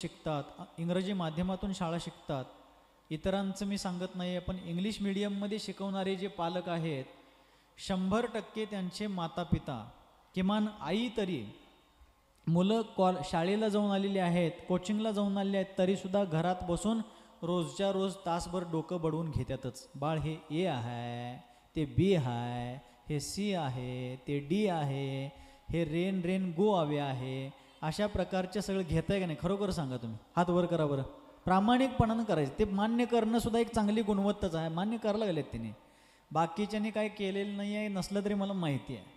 शिकतात, इंग्रजी माध्यमातून शाळा शिकतात, इतरांचं मी सांगत नाही आहे, पण इंग्लिश मीडियममध्ये शिकवणारे जे पालक आहेत 100% त्यांचे माता पिता किमान आई तरी मुलं शाळेला जाऊन आलेली आहेत, कोचिंगला जाऊन आलेले आहेत, तरीसुद्धा घरात बसून रोजच्या रोज तासभर डोकं बडवून घेतातच. बाळ हे ए आहे, ते बी आहे, हे सी आहे, ते डी आहे, हे रेन रेन गो आवे आहे, अशा प्रकारचे सगळं घेत आहे का नाही? खरोखर सांगा तुम्ही, हात वर करा बरं. प्रामाणिकपणानं करायचं, ते मान्य करणं सुद्धा एक चांगली गुणवत्ताच आहे, मान्य करायला गेलेत तिने. बाकीच्यांनी काय केलेलं नाही आहे, नसलं तरी मला माहिती आहे.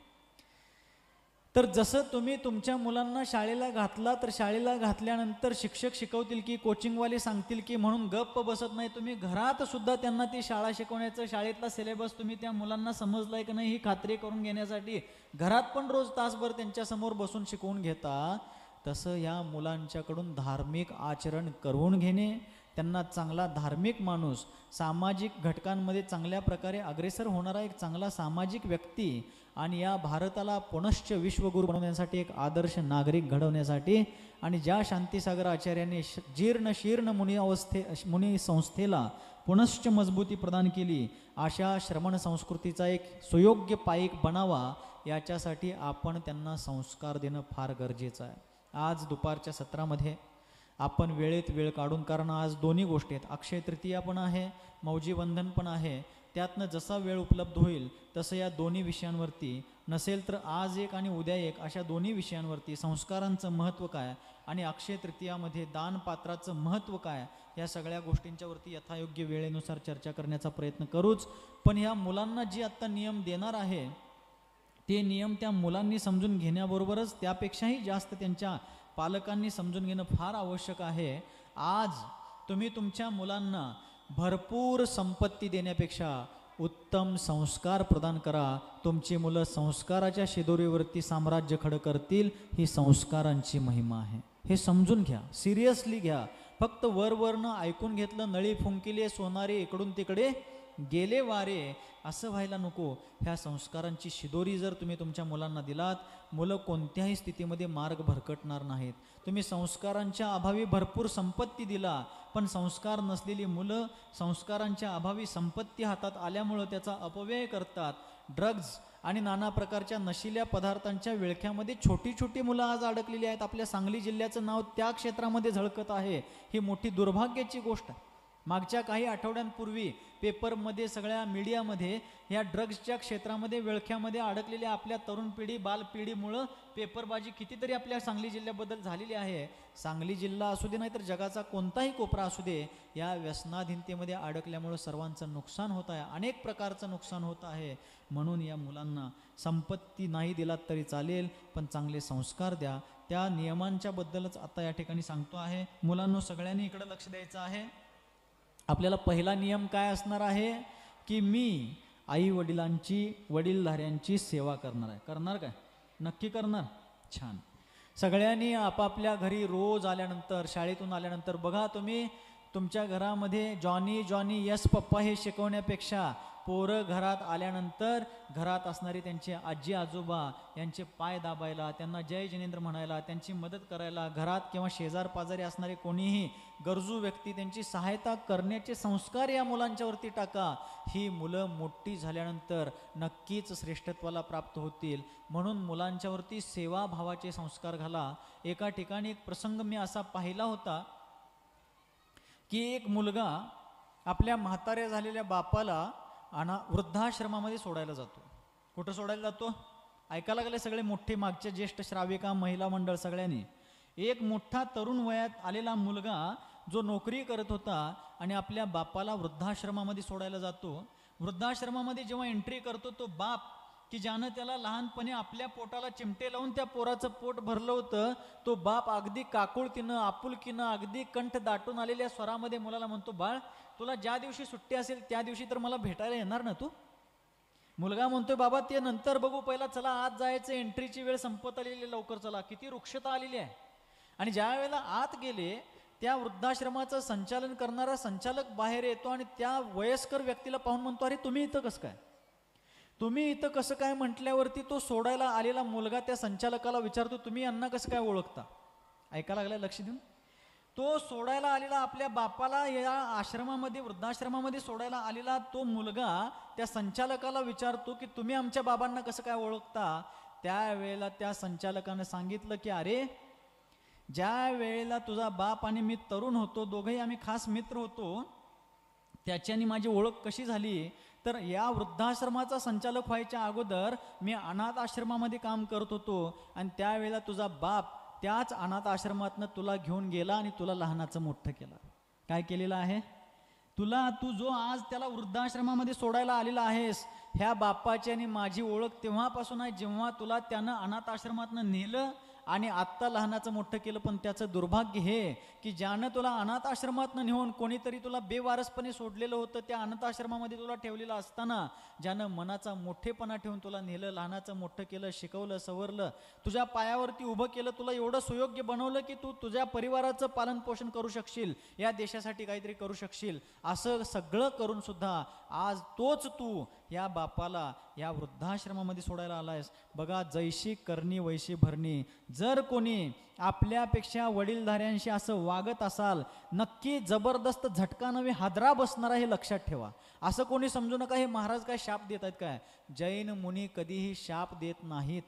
तर जसं तुम्ही तुमच्या मुलांना शाळेला घातला, तर शाळेला घातल्यानंतर शिक्षक शिकवतील की कोचिंगवाले सांगतील की म्हणून गप्प बसत नाही, तुम्ही घरात सुद्धा त्यांना ती शाळा शिकवण्याचं, शाळेतला सिलेबस तुम्ही त्या मुलांना समजलाय की नाही ही खात्री करून घेण्यासाठी घरात पण रोज तासभर त्यांच्यासमोर बसून शिकवून घेता. तसं या मुलांच्याकडून धार्मिक आचरण करून घेणे, त्यांना चांगला धार्मिक माणूस, सामाजिक घटकांमध्ये चांगल्या प्रकारे अग्रेसर होणारा एक चांगला सामाजिक व्यक्ती आणि या भारताला पुनश्च विश्वगुरू बनवण्यासाठी एक आदर्श नागरिक घडवण्यासाठी आणि ज्या शांतीसागर आचार्यांनी जीर्ण शीर्ण मुनी संस्थेला पुनश्च मजबूती प्रदान केली, अशा श्रमण संस्कृतीचा एक सुयोग्य पाईक बनावा, याच्यासाठी आपण त्यांना संस्कार देणं फार गरजेचं आहे. आज दुपारच्या सत्रामध्ये आपण वेळेत वेळ काढून, कारण आज दोन्ही गोष्टी आहेत, अक्षय तृतीया पण आहे, मौजी बंधन पण आहे, त्यातनं जसा वेळ उपलब्ध होईल तसं या दोन्ही विषयांवरती, नसेल तर आज एक आणि उद्या एक, अशा दोन्ही विषयांवरती संस्कारांचं महत्त्व काय आणि अक्षय तृतीयामध्ये दानपात्राचं महत्त्व काय, या सगळ्या गोष्टींच्यावरती यथायोग्य वेळेनुसार चर्चा करण्याचा प्रयत्न करूच. पण या मुलांना जी आत्ता नियम देणार आहे ते नियम त्या मुलांनी समजून घेण्याबरोबरच त्यापेक्षाही जास्त त्यांच्या पालकांनी समजून घेणं फार आवश्यक आहे. आज तुम्ही तुमच्या मुलांना भरपूर संपत्ती देण्यापेक्षा उत्तम संस्कार प्रदान करा. तुमची मुलं संस्काराच्या शिदोरीवरती साम्राज्य खडं करतील, ही संस्कारांची महिमा आहे, हे समजून घ्या, सिरियसली घ्या. फक्त वरवरनं ऐकून घेतलं, नळी फुंकिले सोनारे इकडून तिकडे गेले वारे, असं व्हायला नको. ह्या संस्कारांची शिदोरी जर तुम्ही तुमच्या मुलांना दिलात, मुलं कोणत्याही स्थितीमध्ये मार्ग भरकटणार नाहीत. तुम्ही संस्कारांच्या अभावी भरपूर संपत्ती दिला, पण संस्कार नसलेली मुलं संस्कारांच्या अभावी संपत्ती हातात आल्यामुळं त्याचा अपव्यय करतात. ड्रग्ज आणि नाना प्रकारच्या नशिल्या पदार्थांच्या विळख्यामध्ये छोटी छोटी मुलं आज अडकलेली आहेत. आपल्या सांगली जिल्ह्याचं नाव त्या क्षेत्रामध्ये झळकत आहे, ही मोठी दुर्भाग्याची गोष्ट आहे. मागच्या काही आठवड्यांपूर्वी पेपरमध्ये, सगळ्या मीडियामध्ये ह्या ड्रग्सच्या क्षेत्रामध्ये विळख्यामध्ये अडकलेल्या आपल्या तरुण पिढी, बालपिढीमुळं पेपरबाजी कितीतरी आपल्या सांगली जिल्ह्याबद्दल झालेली आहे. सांगली जिल्हा असू दे नाही तर जगाचा कोणताही कोपरा असू दे, या व्यसनाधीनतेमध्ये अडकल्यामुळं सर्वांचं नुकसान होत आहे, अनेक प्रकारचं नुकसान होत आहे. म्हणून या मुलांना संपत्ती नाही दिलात तरी चालेल, पण चांगले संस्कार द्या. त्या नियमांच्या बद्दलच आता या ठिकाणी सांगतो आहे. मुलांनो, सगळ्यांनी इकडं लक्ष द्यायचं आहे. आपल्याला पहिला नियम काय असणार आहे की मी आई वडिलांची, वडीलधाऱ्यांची सेवा करणार आहे. करणार काय? नक्की करणार? छान. सगळ्यांनी आपापल्या घरी रोज आल्यानंतर, शाळेतून आल्यानंतर, बघा तुम्ही तुमच्या घरामध्ये जॉनी जॉनी यस पप्पा हे शिकवण्यापेक्षा पोरं घरात आल्यानंतर घरात असणारी त्यांचे आजी आजोबा यांचे पाय दाबायला, त्यांना जय जिनेंद्र म्हणायला, त्यांची मदत करायला, घरात किंवा शेजार पाजारी असणारे कोणीही गरजू व्यक्ती त्यांची सहायता करण्याचे संस्कार या मुलांच्यावरती टाका. ही मुलं मोठी झाल्यानंतर नक्कीच श्रेष्ठत्वाला प्राप्त होतील. म्हणून मुलांच्यावरती सेवाभावाचे संस्कार घाला. एका ठिकाणी एक प्रसंग मी असा पाहिला होता की एक मुलगा आपल्या म्हाताऱ्या झालेल्या बापाला वृद्धाश्रमामध्ये सोडायला जातो. कुठं सोडायला जातो? ऐकायला लागले सगळे मोठे, मागच्या ज्येष्ठ श्राविका, महिला मंडळ सगळ्यांनी. एक मोठा तरुण वयात आलेला मुलगा जो नोकरी करत होता आणि आपल्या बापाला वृद्धाश्रमामध्ये सोडायला जातो. वृद्धाश्रमामध्ये जेव्हा एंट्री करतो तो बाप की ज्यानं त्याला लहानपणी आपल्या पोटाला चिमटे लावून त्या पोराचं पोट भरलं होतं, तो बाप अगदी काकुळतीनं, आपुलकीनं, अगदी कंठ दाटून आलेल्या स्वरामध्ये मुलाला म्हणतो, बाळ तुला ज्या दिवशी सुट्टी असेल त्या दिवशी तर मला भेटायला येणार ना तू? मुलगा म्हणतोय, बाबा ते नंतर बघू, पहिला चला आत जायचं, एंट्रीची वेळ संपत आलेली, लवकर चला. किती रुक्षता आलेली आहे. आणि ज्या वेळेला आत गेले, त्या वृद्धाश्रमाचं संचालन करणारा संचालक बाहेर येतो आणि त्या वयस्कर व्यक्तीला पाहून म्हणतो, अरे तुम्ही इथं कसं काय? तुम्ही इथं कसं काय म्हटल्यावरती तो सोडायला आलेला मुलगा त्या संचालकाला विचारतो, तुम्ही यांना कसं काय ओळखता? ऐकायला लागलाय लक्ष देऊन? तो सोडायला आलेला आपल्या बापाला या आश्रमामध्ये वृद्धाश्रमामध्ये सोडायला आलेला तो मुलगा त्या संचालकाला विचारतो की तुम्ही आमच्या बाबांना कसं काय ओळखता. त्यावेळेला त्या संचालकानं सांगितलं की अरे, ज्या वेळेला तुझा बाप आणि मी तरुण होतो, दोघंही आम्ही खास मित्र होतो, त्याच्यानी माझी ओळख कशी झाली तर या वृद्धाश्रमाचा संचालक व्हायच्या अगोदर मी अनाथ आश्रमामध्ये काम करत होतो आणि त्यावेळेला तुझा बाप त्याच अनाथ आश्रमातनं तुला घेऊन गेला आणि तुला लहानाचं मोठं केलं. काय केलेलं आहे तू जो आज त्याला वृद्धाश्रमामध्ये सोडायला आलेला आहेस, ह्या बापाची आणि माझी ओळख तेव्हापासून आहे जेव्हा तुला त्यानं अनाथ आश्रमातनं नेलं आणि आत्ता लहानाचं मोठं केलं. पण त्याचं दुर्भाग्य हे की ज्यानं तुला अनाथ आश्रमातनं नेऊन कोणीतरी तुला बेवारसपणे सोडलेलं होतं, त्या अनाथ आश्रमामध्ये तुला ठेवलेलं असताना ज्यानं मनाचा मोठेपणा ठेवून तुला नेलं, लहानाचं मोठं केलं, शिकवलं, सवरलं, तुझ्या पायावरती उभं केलं, तुला एवढं सुयोग्य बनवलं की तू तुझ्या परिवाराचं पालन पोषण करू शकशील, या देशासाठी काहीतरी करू शकशील, असं सगळं करून सुद्धा आज तोच तू या बापाला या वृद्धाश्रमामध्ये सोडायला आलायस. बघा, जैशी करणी वैशी भरणी. जर कोणी आपल्यापेक्षा वडीलधाऱ्यांशी असं वागत असाल, नक्की जबरदस्त झटका नव्हे हादरा बसणारा, हे लक्षात ठेवा. असं कोणी समजू नका हे महाराज काय शाप देत आहेत काय. जैन मुनी कधीही शाप देत नाहीत,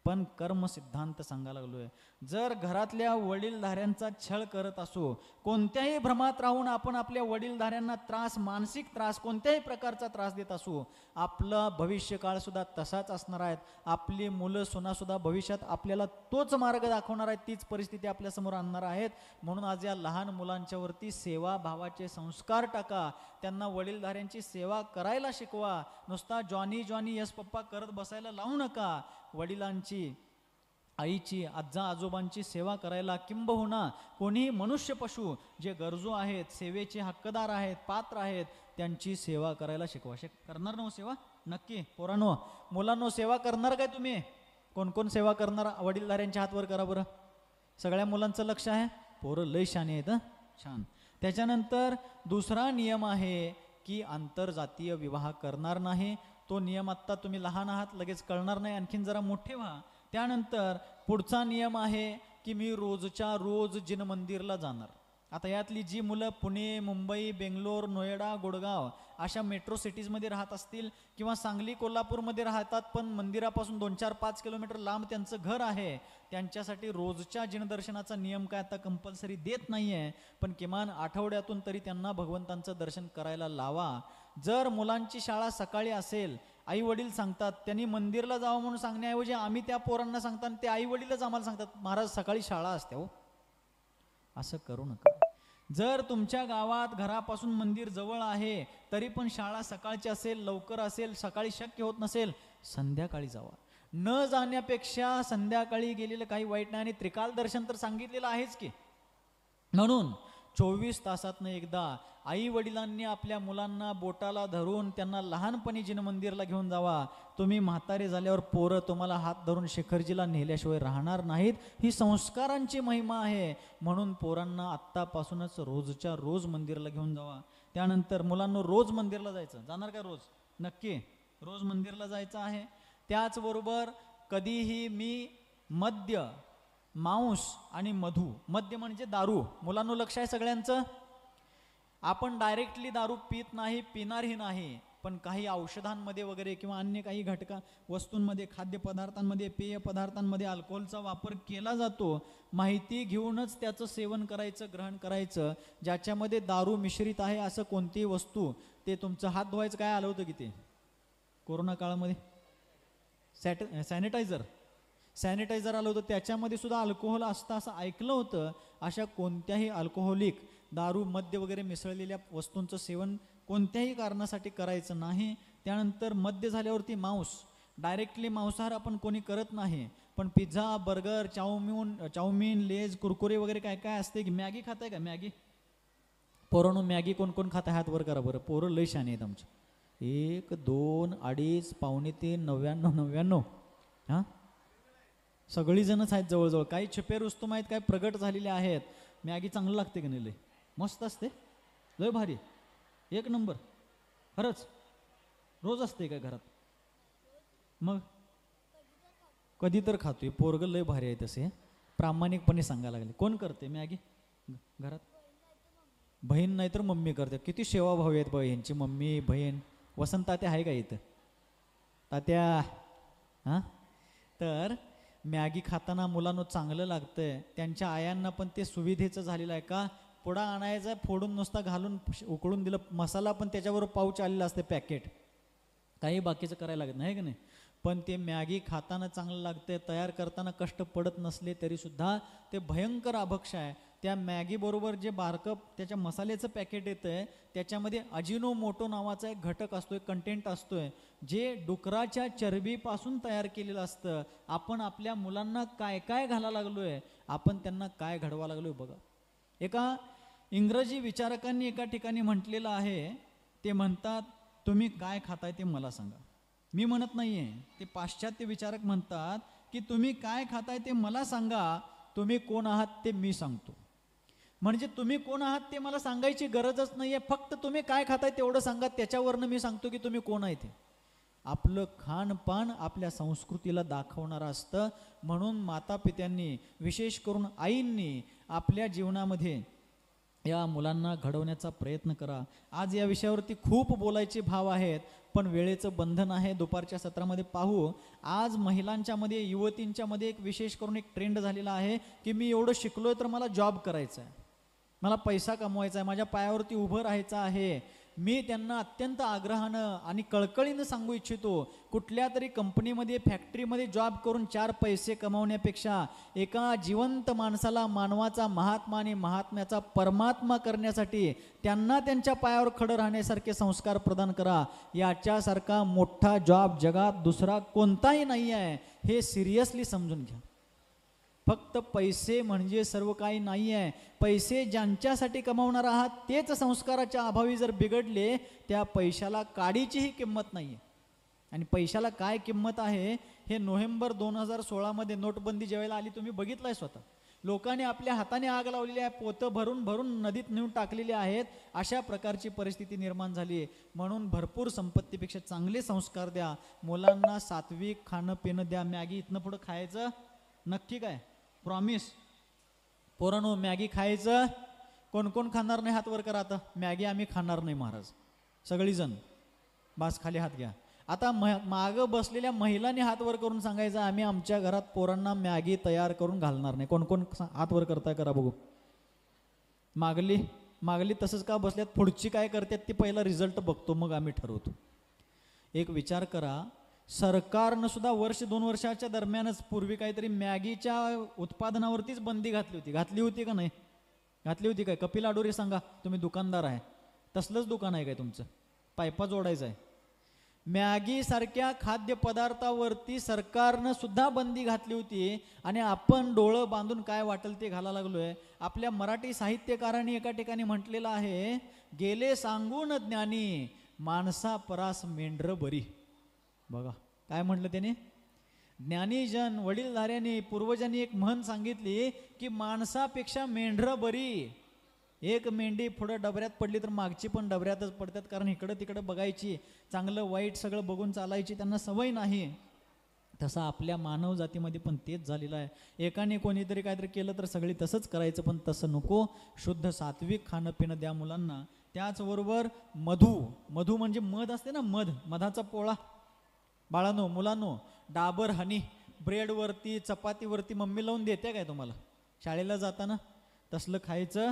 पण कर्म सिद्धांत सांगायला लागलोय. जर घरातल्या वडीलधाऱ्यांचा छळ करत असो, कोणत्याही भ्रमात राहून आपण आपल्या वडीलधाऱ्यांना त्रास, मानसिक त्रास, कोणत्याही प्रकारचा त्रास देत असू, आपला भविष्यकाळ सुद्धा तसाच असणार आहेत. आपली मुलं सुद्धा भविष्यात आपल्याला तोच मार्ग दाखवणार आहेत, तीच परिस्थिती आपल्यासमोर आणणार आहेत. म्हणून आज या लहान मुलांच्या वरती सेवाभावाचे संस्कार टाका, त्यांना वडीलधाऱ्यांची सेवा करायला शिकवा. नुसता जॉनी जॉनी यस पप्पा करत बसायला लावू नका. वडिलांची, आईची, आजा आजोबांची सेवा करायला, किंबहुना कोणीही मनुष्य पशु जे गरजू आहेत, सेवेचे हक्कदार आहेत, पात्र आहेत, त्यांची सेवा करायला शिकवा. करणार ना सेवा? नक्की पोरांनो, मुलांनो, सेवा करणार काय तुम्ही? कोण कोण सेवा करणार? वडीलधाऱ्यांच्या हातवर करा बरं. सगळ्या मुलांचं लक्ष आहे. पोरं लय शाने आहेत. छान. त्याच्यानंतर दुसरा नियम आहे की आंतरजातीय विवाह करणार नाही. तो नियम आत्ता तुम्ही लहान आहात, लगेच कळणार नाही, आणखीन जरा मोठे व्हा. त्यानंतर पुढचा नियम आहे की मी रोजच्या रोज जिन मंदिरला जाणार. आता यातली जी मुलं पुणे, मुंबई, बेंगलोर, नोएडा, गुडगाव अशा मेट्रो सिटीजमध्ये राहत असतील किंवा सांगली, कोल्हापूरमध्ये राहतात पण मंदिरापासून 2-4-5 किलोमीटर लांब त्यांचं घर आहे, त्यांच्यासाठी रोजच्या जिनदर्शनाचा नियम काय आता कंपल्सरी देत नाही आहे, पण किमान आठवड्यातून तरी त्यांना भगवंतांचं दर्शन करायला लावा. जर मुलांची शाळा सकाळी असेल, आई वडील सांगतात, त्यांनी मंदिरला जावं म्हणून सांगण्याऐवजी आम्ही त्या पोरांना सांगतात, ते आई वडीलच आम्हाला सांगतात महाराज सकाळी शाळा असते हो. असं करू नका. जर तुमच्या गावात घरापासून मंदिर जवळ आहे तरी पण शाळा सकाळची असेल, लवकर असेल, सकाळी शक्य होत नसेल, संध्याकाळी जावा. न जाण्यापेक्षा संध्याकाळी गेलेलं काही वाईट नाही. आणि त्रिकाल दर्शन तर सांगितलेलं आहेच की. म्हणून 24 तासातनं एकदा आई वडिलांनी आपल्या मुलांना बोटाला धरून त्यांना लहानपणी जिन मंदिरला घेऊन जावा. तुम्ही म्हातारे झाल्यावर पोरं तुम्हाला हात धरून शेखरजीला नेल्याशिवाय राहणार नाहीत. ही संस्कारांची महिमा आहे. म्हणून पोरांना आत्तापासूनच रोजच्या रोज मंदिरला घेऊन जावा. त्यानंतर मुलांना रोज मंदिरला जायचं. जाणार का रोज? नक्की रोज मंदिरला जायचं आहे. त्याचबरोबर कधीही मी मद्य, मांस आणि मधू, मद्य म्हणजे दारू, मुलांना लक्ष आहे सगळ्यांचं. आपण डायरेक्टली दारू पित नाही, पिणारही नाही, पण काही औषधांमध्ये वगैरे किंवा अन्य काही घटका वस्तूंमध्ये, खाद्यपदार्थांमध्ये, पेय पदार्थांमध्ये अल्कोहोलचा वापर केला जातो. माहिती घेऊनच त्याचं सेवन करायचं, ग्रहण करायचं. ज्याच्यामध्ये दारू मिश्रित आहे असं कोणतीही वस्तू, ते तुमचं हात धुवायचं काय आलं होतं की ते कोरोना काळामध्ये सॅनिटायझर आलं होतं, त्याच्यामध्ये सुद्धा अल्कोहोल असतं असं ऐकलं होतं. अशा कोणत्याही अल्कोहोलिक, दारू, मद्य वगैरे मिसळलेल्या वस्तूंचं सेवन कोणत्याही कारणासाठी करायचं नाही. त्यानंतर मद्य झाल्यावरती मांस, डायरेक्टली मांसाहार आपण कोणी करत नाही, पण pizza, burger, chow mein, Lay's, Kurkure वगैरे काय काय असते की. मॅगी खाताय का? मॅगी पोरांनो, मॅगी कोण कोण खाताय हात वर करा बरं. पोरं लय शाने आहेत आमचे. 1, 2, 2.5, 3.25, 99. हां, सगळीजणच आहेत जवळजवळ. काही छुपे रुस्तुम आहेत, काही प्रगट झालेले आहेत. मॅगी चांगलं लागते की नाही? लय मस्त असते, लय भारी, एक नंबर. खरंच रोज असते काय घरात? मग कधी तर खातोय. पोरगं लय भारी आहे तसे, प्रामाणिकपणे सांगायला लागले. कोण करते मॅगी? घरात बहीण नाही तर मम्मी करते. किती सेवाभावी आहेत बघ यांची मम्मी बहीण. वसंत तात्या आहे का इथं? तात्या हां. तर मॅगी खाताना मुलांना चांगलं लागतंय, त्यांच्या आयांना पण ते सुविधेचं झालेलं आहे. का पुडा आणायचा फोडून नुसता घालून उकळून दिलं, मसाला पण त्याच्याबरोबर पाऊच आलेला असते पॅकेट, काही बाकीचं करायला लागत नाही का नाही. पण ते मॅगी खाताना चांगलं लागते, तयार करताना कष्ट पडत नसले तरीसुद्धा ते भयंकर अभक्ष आहे. त्या मॅगीबरोबर जे बारकं त्याच्या मसाल्याचं पॅकेट येतं आहे त्याच्यामध्ये अजिनोमोटो नावाचा एक घटक असतोय, कंटेंट असतोय, जे डुकराच्या चरबीपासून तयार केलेलं असतं. आपण आपल्या मुलांना काय काय घालायला लागलो आहे, आपण त्यांना काय घडवा लागलो आहे बघा. एका इंग्रजी विचारकांनी एका ठिकाणी म्हटलेलं आहे, ते म्हणतात तुम्ही काय खाताय ते मला सांगा. मी म्हणत नाही आहे, ते पाश्चात्य विचारक म्हणतात की तुम्ही काय खाताय ते मला सांगा, तुम्ही कोण आहात ते मी सांगतो. म्हणजे तुम्ही कोण आहात ते मला सांगायची गरजच नाही आहे, फक्त तुम्ही काय खाताय तेवढं सांगा, त्याच्यावरनं मी सांगतो की तुम्ही कोण आहे ते. आपलं खानपान आपल्या संस्कृतीला दाखवणारं असतं. म्हणून मातापित्यांनी, विशेष करून आईंनी आपल्या जीवनामध्ये या मुलांना घडवण्याचा प्रयत्न करा. आज या विषयावरती खूप बोलायचे भाव आहेत, पण वेळेचं बंधन आहे. दुपारच्या सत्रामध्ये पाहू. आज महिलांच्या मध्ये, युवतींच्या मध्ये एक विशेष करून एक ट्रेंड झालेला आहे की मी एवढं शिकलोय तर मला जॉब करायचा आहे, मला पैसा कमवायचा आहे, माझ्या पायावरती उभं राहायचं आहे. मी त्यांना अत्यंत आग्रहानं आणि कळकळीनं सांगू इच्छितो, कुठल्या तरी कंपनीमध्ये, फॅक्टरीमध्ये जॉब करून 4 पैसे कमावण्यापेक्षा एका जिवंत माणसाला मानवाचा महात्मा आणि महात्म्याचा परमात्मा करण्यासाठी त्यांना त्यांच्या पायावर खडं राहण्यासारखे संस्कार प्रदान करा. याच्यासारखा मोठा जॉब जगात दुसरा कोणताही नाही आहे, हे सिरियसली समजून घ्या. फक्त पैसे म्हणजे सर्व काही नाही आहे. पैसे ज्यांच्यासाठी कमावणार आहात तेच संस्काराच्या अभावी जर बिघडले, त्या पैशाला काडीचीही किंमत नाही आहे. आणि पैशाला काय किंमत आहे हे नोव्हेंबर 2016 नोटबंदी ज्यावेळेला आली तुम्ही बघितलंय स्वतः. लोकांनी आपल्या हाताने आग लावलेली आहे, पोतं भरून भरून नदीत नेऊन टाकलेली आहेत. अशा प्रकारची परिस्थिती निर्माण झाली. म्हणून भरपूर संपत्तीपेक्षा चांगले संस्कार द्या. मुलांना सात्विक खाणं पिणं द्या. मॅगी इथनं पुढं खायचं नक्की काय? प्रॉमिस? पोरांनो मॅगी खायचं? कोण कोण खाणार नाही हात वर करा. आता मॅगी आम्ही खाणार नाही महाराज, सगळीजण बास खाली हात घ्या. आता मागं बसलेल्या महिलांनी हात वर करून सांगायचं आम्ही आमच्या घरात पोरांना मॅगी तयार करून घालणार नाही. कोण कोण हात वर करताय करा बघू. मागली तसंच का बसल्यात? पुढची काय करतात ती पहिला रिझल्ट बघतो मग आम्ही ठरवतो. एक विचार करा, सरकारनं सुद्धा 1-2 वर्षाच्या दरम्यानच पूर्वी काहीतरी मॅगीच्या उत्पादनावरतीच बंदी घातली होती का नाही? घातली होती काय? कपिल आडोरे सांगा, तुम्ही दुकानदार आहे, तसलंच दुकान आहे काय तुमचं? पायपा जोडायचं आहे. मॅगी सारख्या खाद्यपदार्थावरती सरकारनं सुद्धा बंदी घातली होती आणि आपण डोळं बांधून काय वाटेल ते घालायला लागलोय. आपल्या मराठी साहित्यकारांनी एका ठिकाणी म्हटलेलं आहे, गेले सांगून ज्ञानी माणसा परास मेंढर बरी. बघा काय म्हटलं त्याने, ज्ञानीजन वडीलधाऱ्यांनी पूर्वजांनी एक म्हण सांगितली की माणसापेक्षा मेंढर बरी. एक मेंढी पुढं डबऱ्यात पडली तर मागची पण डबऱ्यातच पडतात, कारण इकडं तिकडं बघायची, चांगलं वाईट सगळं बघून चालायची त्यांना सवय नाही. तसं आपल्या मानव जातीमध्ये पण तेच झालेलं आहे. एकाने कोणीतरी काहीतरी केलं तर सगळी तसंच करायचं, पण तसं नको. शुद्ध सात्विक खाणं पिणं द्या मुलांना. त्याचबरोबर मधू म्हणजे मध असते ना, मधाचा पोळा. बाळांनो मुलांनो, डाबर हनी ब्रेडवरती चपातीवरती मम्मी लावून देते काय तुम्हाला शाळेला जाताना? तसलं खायचं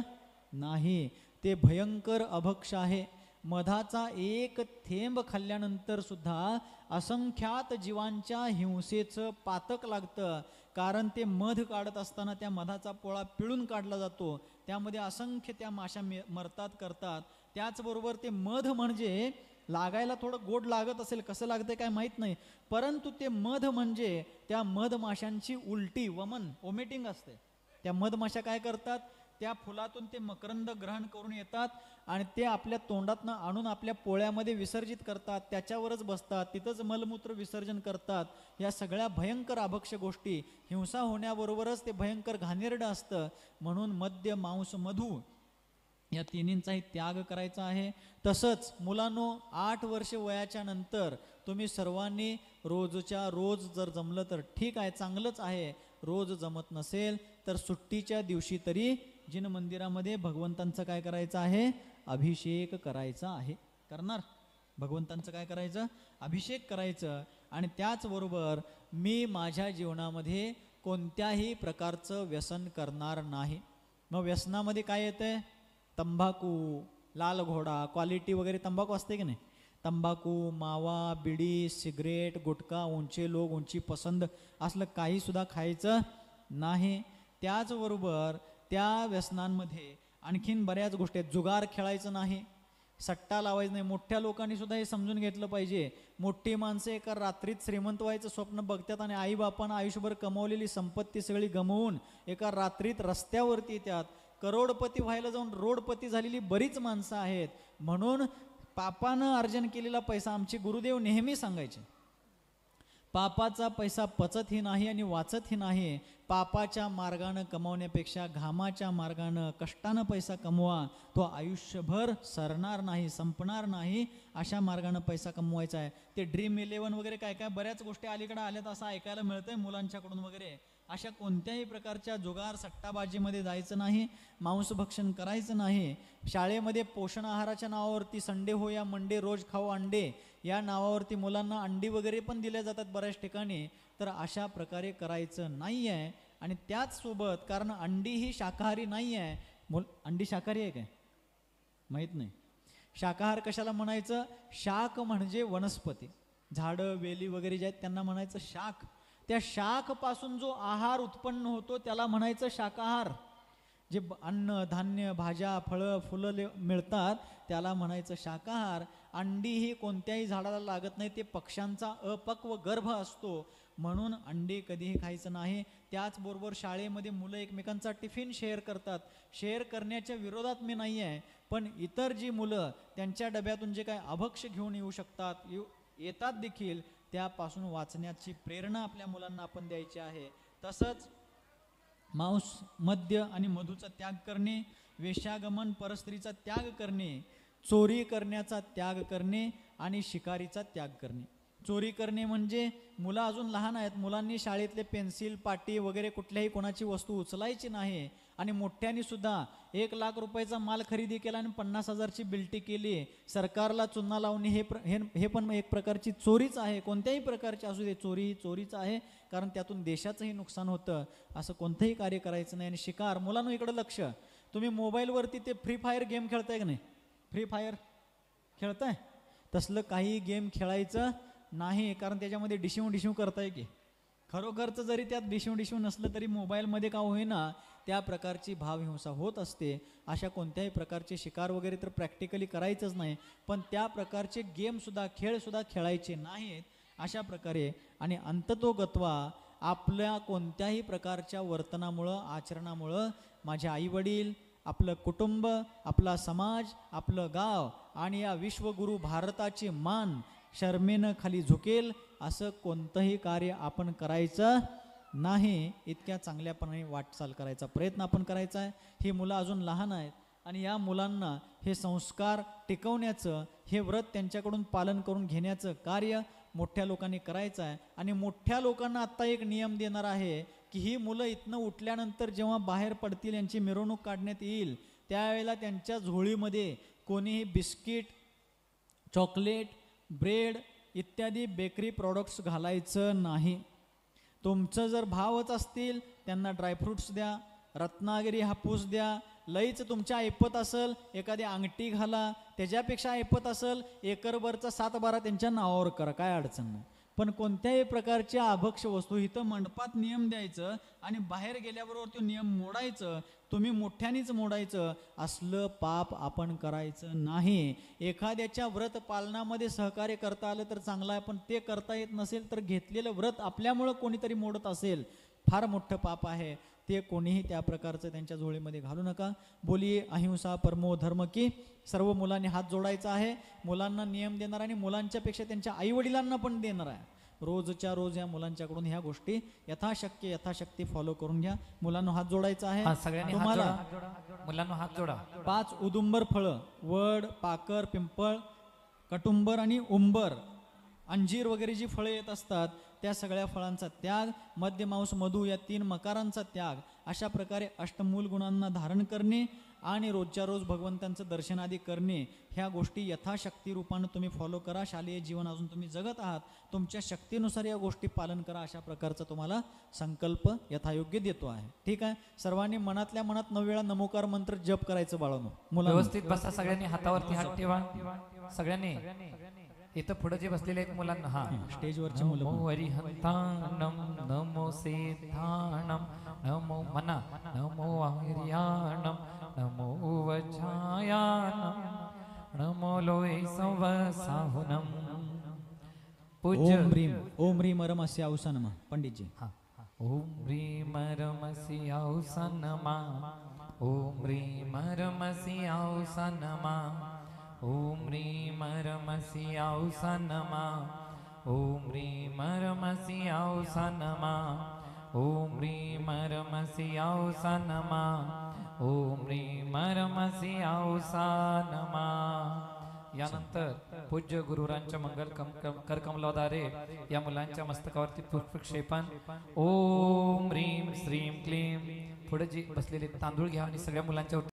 नाही, ते भयंकर अभक्ष आहे. मधाचा एक थेंब खाल्ल्यानंतर सुद्धा असंख्यात जीवांच्या हिंसेचं पातक लागतं, कारण ते मध काढत असताना त्या मधाचा पोळा पिळून काढला जातो, त्यामध्ये असंख्य त्या माशा मरतात करतात. त्याचबरोबर ते मध म्हणजे लागायला थोडं गोड लागत असेल, कसं लागतंय काय माहीत नाही, परंतु ते मध म्हणजे त्या मधमाशांची उलटी वॉमिटिंग असते. त्या मधमाशा काय करतात, त्या फुलातून ते मकरंद ग्रहण करून येतात आणि ते आपल्या तोंडातनं आणून आपल्या पोळ्यामध्ये विसर्जित करतात, त्याच्यावरच बसतात, तिथंच मलमूत्र विसर्जन करतात. या सगळ्या भयंकर अभक्ष गोष्टी, हिंसा होण्याबरोबरच ते भयंकर घाणेरडं असतं. म्हणून मद्य मांस मधू या तिन्हींचाही त्याग करायचा आहे. तसंच मुलांनो, 8 वर्ष वयाच्या नंतर तुम्ही सर्वांनी रोजच्या रोज जर जमलं तर ठीक आहे, चांगलंच आहे. रोज जमत नसेल तर सुट्टीच्या दिवशी तरी जिन मंदिरामध्ये भगवंतांचं काय करायचं आहे, अभिषेक करायचा आहे. करणार भगवंतांचं काय करायचं, अभिषेक करायचं. आणि त्याचबरोबर मी माझ्या जीवनामध्ये कोणत्याही प्रकारचं व्यसन करणार नाही. मग व्यसनामध्ये काय येतंय, तंबाखू, लाल घोडा, क्वालिटी वगैरे तंबाखू असते की नाही, तंबाखू, मावा, बिडी, सिगरेट, गुटखा, उंचे लोक, उंची पसंद असलं काही सुद्धा खायचं नाही. त्याचबरोबर त्या व्यसनांमध्ये आणखीन बऱ्याच गोष्टी आहेत. जुगार खेळायचं नाही, सट्टा लावायचं नाही. मोठ्या लोकांनी सुद्धा हे समजून घेतलं पाहिजे. मोठी माणसं एका रात्रीत श्रीमंत व्हायचं स्वप्न बघतात आणि आईबापानं आयुष्यभर कमवलेली संपत्ती सगळी गमवून एका रात्रीत रस्त्यावरती येतात. करोडपती व्हायला जाऊन रोडपती झालेली बरीच माणसं आहेत. म्हणून पापानं अर्जन केलेला पैसा, आमचे गुरुदेव नेहमी सांगायचे, पापाचा पैसा पचतही नाही आणि वाचतही नाही. पापाच्या मार्गानं कमवण्यापेक्षा घामाच्या मार्गानं कष्टानं पैसा कमवा, तो आयुष्यभर सरणार नाही, संपणार नाही. अशा मार्गानं पैसा कमवायचा आहे. ते ड्रीम11 वगैरे काय काय बऱ्याच गोष्टी अलीकडे आल्यात असं ऐकायला मिळतंय मुलांच्याकडून वगैरे. अशा कोणत्याही प्रकारच्या जुगार सट्टाबाजीमध्ये जायचं नाही, मांसभक्षण करायचं नाही. शाळेमध्ये पोषण आहाराच्या नावावरती संडे हो या मंडे रोज खाऊ अंडे या नावावरती मुलांना अंडी वगैरे पण दिल्या जातात बऱ्याच ठिकाणी. तर अशा प्रकारे करायचं नाही आहे. आणि त्याचसोबत कारण अंडी ही शाकाहारी नाही आहे. अंडी शाकाहारी आहे काय माहीत नाही. शाकाहार कशाला म्हणायचं, शाक म्हणजे वनस्पती, झाडं वेली वगैरे जे आहेत त्यांना म्हणायचं शाक. त्या शाकपासून जो आहार उत्पन्न होतो त्याला म्हणायचं शाकाहार. जे अन्न धान्य भाज्या फळं फुलं मिळतात त्याला म्हणायचं शाकाहार. अंडी ही कोणत्याही झाडाला लागत नाही, ते पक्ष्यांचा अपक्व गर्भ असतो, म्हणून अंडी कधीही खायचं नाही. त्याचबरोबर शाळेमध्ये मुलं एकमेकांचा टिफिन शेअर करतात. शेअर करण्याच्या विरोधात मी नाही आहे, पण इतर जी मुलं त्यांच्या डब्यातून जे काय अभक्ष्य घेऊन येऊ शकतात, येतात देखील, त्यापासून वाचण्याची प्रेरणा आपल्या मुलांना आपण द्यायची आहे. तसंच मांस, मद्य आणि मधूचा त्याग करणे, वेश्यागमन, परस्त्रीचा त्याग करणे, चोरी करण्याचा त्याग करणे आणि शिकारीचा त्याग करणे. चोरी करणे म्हणजे मुलं अजून लहान आहेत, मुलांनी शाळेतले पेन्सिल पाटी वगैरे कुठल्याही कोणाची वस्तू उचलायची नाही. आणि मोठ्यांनी सुद्धा 1,00,000 रुपयाचा माल खरेदी केला आणि 50,000ची बिल्टी केली, सरकारला चुना लावणे हे पण एक प्रकारची चोरीच आहे. कोणत्याही प्रकारची असू दे, चोरी ही चोरीच आहे, कारण त्यातून देशाचंही नुकसान होतं. असं कोणतंही कार्य करायचं नाही. आणि शिकार, मुलांना इकडं लक्ष, तुम्ही मोबाईलवरती ते फ्री फायर गेम खेळताय का नाही, फ्री फायर खेळताय, तसलं काही गेम खेळायचं नाही, कारण त्याच्यामध्ये डिशिव करताय की. खरोखरचं जरी त्यात डिशिव नसलं तरी मोबाईलमध्ये का होईना त्या प्रकारची भावहिंसा होत असते. अशा कोणत्याही प्रकारचे शिकार वगैरे तर प्रॅक्टिकली करायचंच नाही, पण त्या प्रकारचे गेमसुद्धा खेळसुद्धा खेळायचे नाहीत अशा प्रकारे. आणि अंततोगत्वा आपल्या कोणत्याही प्रकारच्या वर्तनामुळं आचरणामुळं माझे आईवडील, आपलं कुटुंब, आपला समाज, आपलं गाव आणि या विश्वगुरु भारताची मान शर्मेनं खाली झुकेल असं कोणतंही कार्य आपण करायचं नाही. इतक्या चांगल्यापणे वाटचाल करायचा प्रयत्न आपण करायचा आहे. ही मुलं अजून लहान आहेत आणि या मुलांना हे संस्कार टिकवण्याचं, हे व्रत त्यांच्याकडून पालन करून घेण्याचं कार्य मोठ्या लोकांनी करायचं आहे. आणि मोठ्या लोकांना आत्ता एक नियम देणार आहे की ही मुलं इथनं उठल्यानंतर जेव्हा बाहेर पडतील, यांची मिरवणूक काढण्यात येईल, त्यावेळेला त्यांच्या झोळीमध्ये कोणीही बिस्किट, चॉकलेट, ब्रेड इत्यादी बेकरी प्रॉडक्ट्स घालायचं नाही. तुमचं जर भावच असतील त्यांना ड्रायफ्रूट्स द्या, रत्नागिरी हापूस द्या, लईच तुमच्या ऐपत असेल एखादी अंगठी घाला, त्याच्यापेक्षा ऐपत असेल एकरभरचा 7-12 त्यांच्या नावावर करा, काय अडचण नाही. पण कोणत्याही प्रकारच्या अभक्ष वस्तू, इथं मंडपात नियम द्यायचं आणि बाहेर गेल्याबरोबर तो नियम मोडायचं, तुम्ही मोठ्यानीच मोडायचं, असलं पाप आपण करायचं नाही. एखाद्याच्या व्रत पालनामध्ये सहकार्य करता आलं तर चांगलं आहे, पण ते करता येत नसेल तर घेतलेलं व्रत आपल्यामुळं कोणीतरी मोडत असेल, फार मोठं पाप आहे. ते कोणीही त्या प्रकारचं त्यांच्या झोळीमध्ये घालू नका. बोलिये अहिंसा परमो धर्म की. सर्व मुलांनी हात जोडायचा आहे. मुलांना नियम देणार आणि मुलांच्यापेक्षा त्यांच्या आईवडिलांना पण देणार आहे. रोजच्या रोज या मुलांच्याकडून ह्या गोष्टी यथाशक्ती फॉलो करून घ्या. मुलांना हात जोडायचा आहे. तुम्हाला मुलांना हात जोडा. 5 उदुंबर फळं, वड, पाकर, पिंपळ, कटुंबर आणि उंबर, अंजीर वगैरे जी फळं येत असतात त्या सगळ्या फळांचा त्याग, मद्य मांस मधू या 3 मकारांचा त्याग, अशा प्रकारे अष्टमूल गुणांना धारण करणे आणि रोजच्या रोज भगवंतांचं दर्शन आदी करणे, ह्या गोष्टी यथाशक्ती रूपानं तुम्ही फॉलो करा. शालेय जीवन अजून तुम्ही जगत आहात, तुमच्या शक्तीनुसार या गोष्टी पालन करा, अशा प्रकारचा तुम्हाला संकल्प यथायोग्य देतो आहे. ठीक आहे, सर्वांनी मनातल्या मनात 9 वेळा नमोकार मंत्र जप करायचं बाळांनो. व्यवस्थित बसा, सगळ्यांनी हातावरती हात ठेवा. सगळ्यांनी इथं पुढे जे बसलेले आहेत मुलांना, हा स्टेजवरची मुलं नमो हरिहंताणम नमो सिद्धाणम नमो मना नमो आर्याणम नमो वचायानम नमो लोय संवसाहुनम. पूज्य ओम ह्रीम रमस्य औसनमा. पंडितजी. ओम ह्रीम रमस्य औसनमा. ओम ह्रीम रमस्य औसनमा. ओम ह्रीम रमस्य औसनमा. ओम ह्रीम रमस्य औसनमा. ओम ह्रीम रमस्य औसनमा. ओम ह्रीम रमस्य औसनमा. यानंतर पूज्य गुरुरांच्या मंगल करकमलाद्वारे या मुलांच्या मस्तकावरती पुष्पक्षेपण. ओम ह्रीम श्रीम क्लीम. पुढे जी बसलेले तांदूळ घ्या आणि सगळ्या मुलांच्या